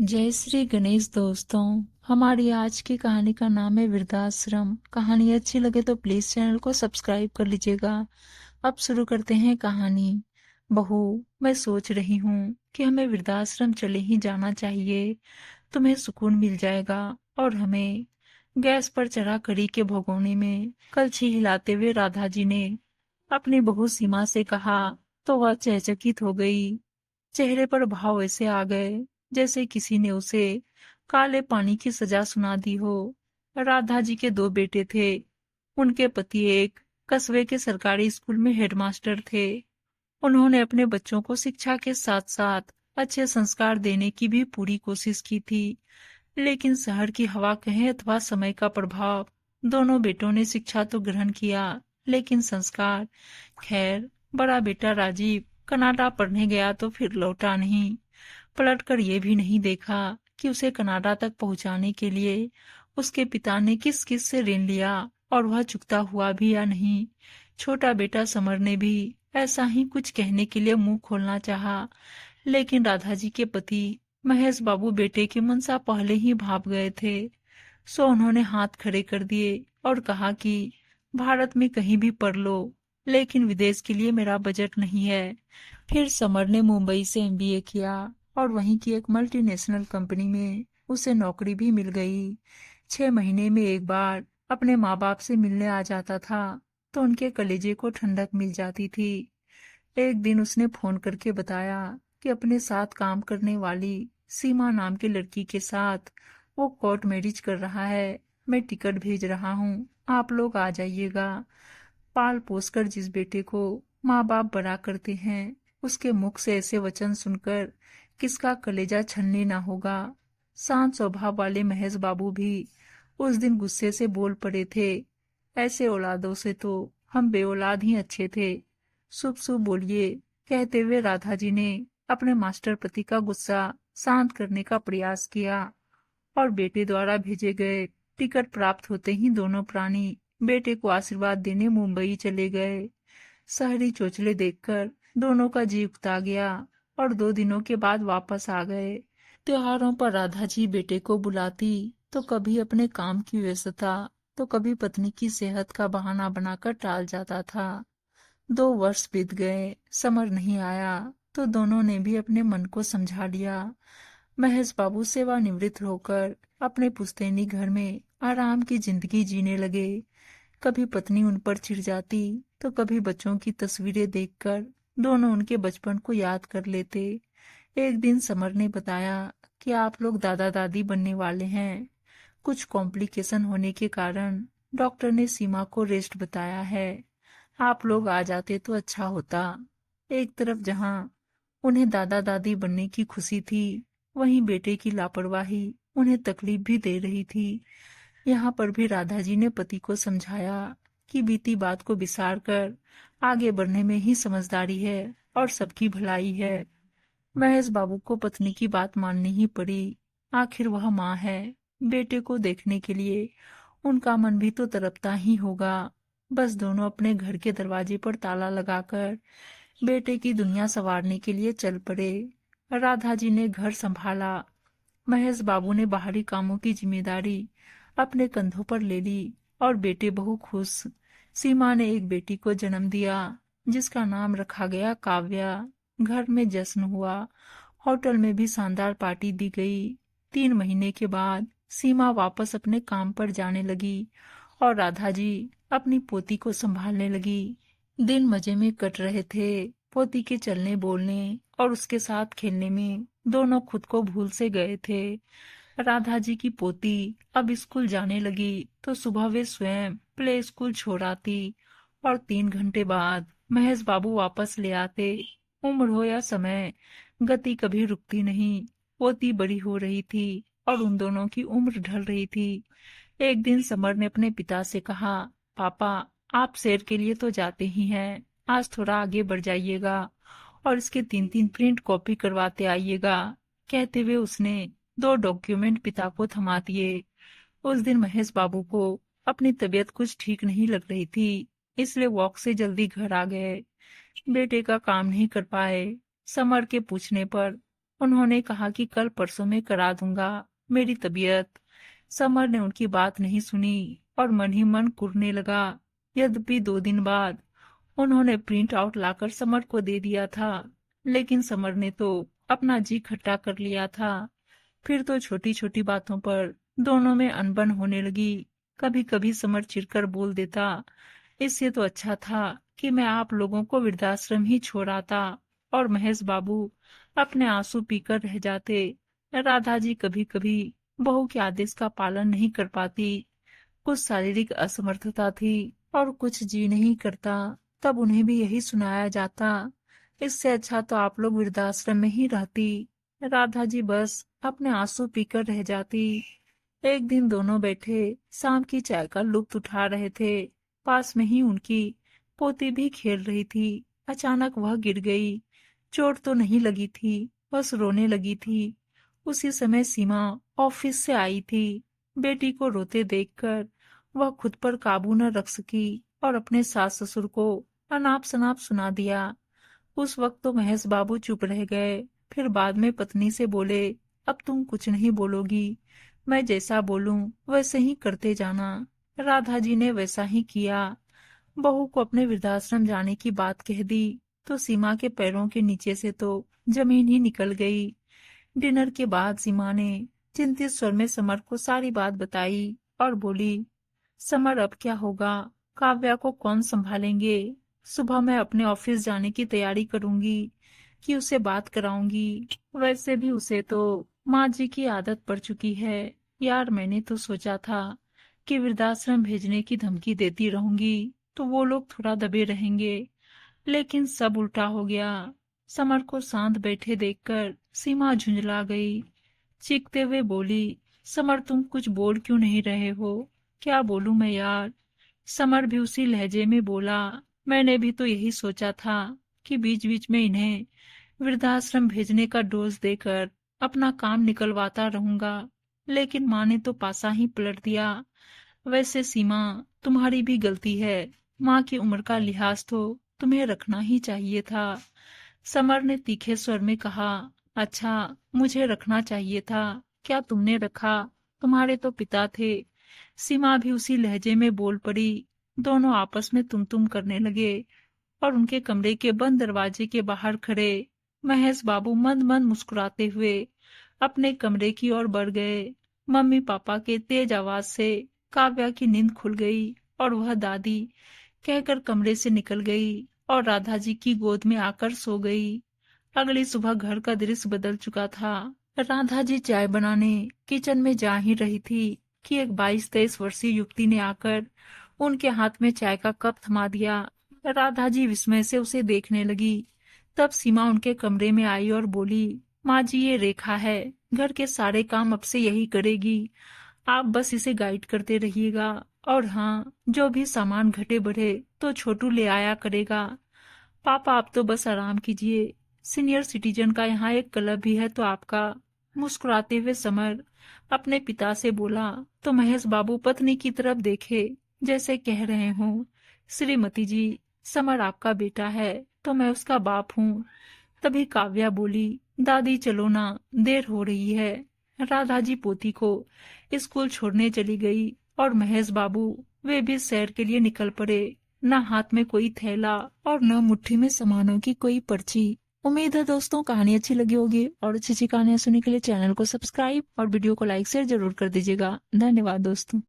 जय श्री गणेश दोस्तों। हमारी आज की कहानी का नाम है वृद्धाश्रम। कहानी अच्छी लगे तो प्लीज चैनल को सब्सक्राइब कर लीजिएगा। अब शुरू करते हैं कहानी। बहू, मैं सोच रही हूँ कि हमें वृद्धाश्रम चले ही जाना चाहिए। तुम्हें सुकून मिल जाएगा और हमें। गैस पर चढ़ा कढ़ी के भगोने में कलछी हिलाते हुए राधा जी ने अपनी बहू सीमा से कहा, तो वह चहचकित हो गई। चेहरे पर भाव ऐसे आ गए जैसे किसी ने उसे काले पानी की सजा सुना दी हो। राधा जी के दो बेटे थे। उनके पति एक कस्बे के सरकारी स्कूल में हेडमास्टर थे। उन्होंने अपने बच्चों को शिक्षा के साथ साथ अच्छे संस्कार देने की भी पूरी कोशिश की थी। लेकिन शहर की हवा कहे अथवा समय का प्रभाव, दोनों बेटों ने शिक्षा तो ग्रहण किया, लेकिन संस्कार। खैर, बड़ा बेटा राजीव कनाडा पढ़ने गया तो फिर लौटा नहीं। पलटकर ये भी नहीं देखा कि उसे कनाडा तक पहुंचाने के लिए उसके पिता ने किस किस से ऋण लिया और वह चुकता हुआ भी या नहीं। छोटा बेटा समर ने भी ऐसा ही कुछ कहने के लिए मुंह खोलना चाहा, लेकिन राधा जी के पति महेश बाबू बेटे की मनसा पहले ही भाप गए थे। सो उन्होंने हाथ खड़े कर दिए और कहा कि भारत में कहीं भी पढ़ लो, लेकिन विदेश के लिए मेरा बजट नहीं है। फिर समर ने मुंबई से एमबीए किया और वहीं की एक मल्टीनेशनल कंपनी में उसे नौकरी भी मिल गई। 6 महीने में एक बार अपने माँ बाप से मिलने आ जाता था, तो उनके कलेजे को ठंडक मिल जाती थी। एक दिन उसने फोन करके बताया कि अपने साथ काम करने वाली सीमा नाम की लड़की के साथ वो कोर्ट मैरिज कर रहा है। मैं टिकट भेज रहा हूँ, आप लोग आ जाइएगा। पाल पोस कर जिस बेटे को माँ बाप बड़ा करते हैं, उसके मुख से ऐसे वचन सुनकर किसका कलेजा छलने ना होगा। शांत स्वभाव वाले महेश बाबू भी उस दिन गुस्से से बोल पड़े थे। ऐसे औलादों से तो हम बेऔलाद ही अच्छे थे। शुभ शुभ बोलिए, कहते हुए राधा जी ने अपने मास्टर पति का गुस्सा शांत करने का प्रयास किया और बेटे द्वारा भेजे गए टिकट प्राप्त होते ही दोनों प्राणी बेटे को आशीर्वाद देने मुंबई चले गए। शहरी चोचले देखकर दोनों का जी उकता गया और 2 दिनों के बाद वापस आ गए। त्योहारों पर राधा जी बेटे को बुलाती तो कभी अपने काम की व्यस्तता, तो कभी पत्नी की सेहत का बहाना बनाकर टाल जाता था। 2 वर्ष बीत गए, समर नहीं आया, तो दोनों ने भी अपने मन को समझा लिया। महेश बाबू सेवानिवृत्त होकर अपने पुश्तैनी घर में आराम की जिंदगी जीने लगे। कभी पत्नी उन पर चिढ़ जाती तो कभी बच्चों की तस्वीरें देखकर दोनों उनके बचपन को याद कर लेते। एक दिन समर ने बताया कि आप लोग दादा दादी बनने वाले हैं। कुछ कॉम्प्लिकेशन होने के कारण डॉक्टर ने सीमा को रेस्ट बताया है। आप लोग आ जाते तो अच्छा होता। एक तरफ जहां उन्हें दादा दादी बनने की खुशी थी, वहीं बेटे की लापरवाही उन्हें तकलीफ भी दे रही थी। यहाँ पर भी राधा जी ने पति को समझाया कि बीती बात को विसार कर आगे बढ़ने में ही समझदारी है और सबकी भलाई है। महेश बाबू को पत्नी की बात माननी ही पड़ी। आखिर वह माँ है। बेटे को देखने के लिए उनका मन भी तो तड़पता ही होगा। बस दोनों अपने घर के दरवाजे पर ताला लगाकर बेटे की दुनिया संवारने के लिए चल पड़े। राधा जी ने घर संभाला। महेश बाबू ने बाहरी कामों की जिम्मेदारी अपने कंधों पर ले ली और बेटे बहू खुश। सीमा ने एक बेटी को जन्म दिया जिसका नाम रखा गया काव्या। घर में जश्न हुआ। होटल में भी शानदार पार्टी दी गई। 3 महीने के बाद सीमा वापस अपने काम पर जाने लगी और राधा जी अपनी पोती को संभालने लगी। दिन मजे में कट रहे थे। पोती के चलने बोलने और उसके साथ खेलने में दोनों खुद को भूल से गए थे। राधा जी की पोती अब स्कूल जाने लगी तो सुबह वे स्वयं प्ले स्कूल छोड़ आती और 3 घंटे बाद महेश बाबू वापस ले आते। उम्र हो या समय, गति कभी रुकती नहीं। पोती बड़ी हो रही थी और उन दोनों की उम्र ढल रही थी। एक दिन समर ने अपने पिता से कहा, पापा, आप सैर के लिए तो जाते ही हैं, आज थोड़ा आगे बढ़ जाइएगा और इसके 3-3 प्रिंट कॉपी करवाते आइएगा। कहते हुए उसने 2 डॉक्यूमेंट पिता को थमा दिए। उस दिन महेश बाबू को अपनी तबीयत कुछ ठीक नहीं लग रही थी, इसलिए वॉक से जल्दी घर आ गए। बेटे का काम नहीं कर पाए। समर के पूछने पर उन्होंने कहा कि कल परसों में करा दूंगा, मेरी तबीयत। समर ने उनकी बात नहीं सुनी और मन ही मन कुढ़ने लगा। यद्यपि 2 दिन बाद उन्होंने प्रिंट आउट लाकर समर को दे दिया था, लेकिन समर ने तो अपना जी खट्टा कर लिया था। फिर तो छोटी छोटी बातों पर दोनों में अनबन होने लगी। कभी कभी समर चिढ़कर बोल देता, इससे तो अच्छा था कि मैं आप लोगों को वृद्धाश्रम ही छोड़ आता और महेश बाबू अपने आंसू पीकर रह जाते। राधा जी कभी कभी बहू के आदेश का पालन नहीं कर पाती, कुछ शारीरिक असमर्थता थी और कुछ जी नहीं करता, तब उन्हें भी यही सुनाया जाता। इससे अच्छा तो आप लोग वृद्धाश्रम में ही रहती। राधा जी बस अपने आंसू पीकर रह जाती। एक दिन दोनों बैठे शाम की चाय का लुत्फ उठा रहे थे। पास में ही उनकी पोती भी खेल रही थी। अचानक वह गिर गई। चोट तो नहीं लगी थी, बस रोने लगी थी। उसी समय सीमा ऑफिस से आई थी। बेटी को रोते देखकर वह खुद पर काबू न रख सकी और अपने सास ससुर को अनाप शनाप सुना दिया। उस वक्त तो महेश बाबू चुप रह गए, फिर बाद में पत्नी से बोले, अब तुम कुछ नहीं बोलोगी, मैं जैसा बोलूं वैसे ही करते जाना। राधा जी ने वैसा ही किया। बहू को अपने वृद्धाश्रम जाने की बात कह दी तो सीमा के पैरों के नीचे से तो जमीन ही निकल गई। डिनर के बाद सीमा ने चिंतित स्वर में समर को सारी बात बताई और बोली, समर अब क्या होगा, काव्या को कौन संभालेंगे। सुबह मैं अपने ऑफिस जाने की तैयारी करूंगी कि उसे बात कराऊंगी। वैसे भी उसे तो माँ जी की आदत पड़ चुकी है। यार मैंने तो सोचा था कि वृद्धाश्रम भेजने की धमकी देती रहूंगी तो वो लोग थोड़ा दबे रहेंगे, लेकिन सब उल्टा हो गया। समर को शांत बैठे देखकर सीमा झुंझला गई। चीखते हुए बोली, समर तुम कुछ बोल क्यों नहीं रहे हो। क्या बोलूं मैं यार। समर भी उसी लहजे में बोला, मैंने भी तो यही सोचा था कि बीच बीच में इन्हें वृद्धाश्रम भेजने का डोज देकर अपना काम निकलवाता रहूंगा, लेकिन माँ ने तो पासा ही पलट दिया। वैसे सीमा तुम्हारी भी गलती है, माँ की उम्र का लिहाज तो तुम्हें रखना ही चाहिए था। समर ने तीखे स्वर में कहा, अच्छा मुझे रखना चाहिए था, क्या तुमने रखा, तुम्हारे तो पिता थे। सीमा भी उसी लहजे में बोल पड़ी। दोनों आपस में तुम करने लगे और उनके कमरे के बंद दरवाजे के बाहर खड़े महेश बाबू मंद मंद मुस्कुराते हुए अपने कमरे की ओर बढ़ गए। मम्मी पापा के तेज आवाज से काव्या की नींद खुल गई और वह दादी कहकर कमरे से निकल गई और राधा जी की गोद में आकर सो गई। अगली सुबह घर का दृश्य बदल चुका था। राधा जी चाय बनाने किचन में जा ही रही थी कि एक 22-23 वर्षीय युवती ने आकर उनके हाथ में चाय का कप थमा दिया। राधा जी विस्मय से उसे देखने लगी। तब सीमा उनके कमरे में आई और बोली, माँ जी ये रेखा है, घर के सारे काम अब से यही करेगी, आप बस इसे गाइड करते रहिएगा। और हाँ, जो भी सामान घटे बढ़े तो छोटू ले आया करेगा। पापा आप तो बस आराम कीजिए, सीनियर सिटीजन का यहाँ एक क्लब भी है तो आपका। मुस्कुराते हुए समर अपने पिता से बोला तो महेश बाबू पत्नी की तरफ देखे जैसे कह रहे हों, श्रीमती जी समर आपका बेटा है तो मैं उसका बाप हूँ। तभी काव्या बोली, दादी चलो ना, देर हो रही है। राधा जी पोती को स्कूल छोड़ने चली गई और महेश बाबू वे भी सैर के लिए निकल पड़े। न हाथ में कोई थैला और न मुट्ठी में सामानों की कोई पर्ची। उम्मीद है दोस्तों कहानी अच्छी लगी होगी और अच्छी अच्छी कहानियां सुनने के लिए चैनल को सब्सक्राइब और वीडियो को लाइक शेयर जरूर कर दीजिएगा। धन्यवाद दोस्तों।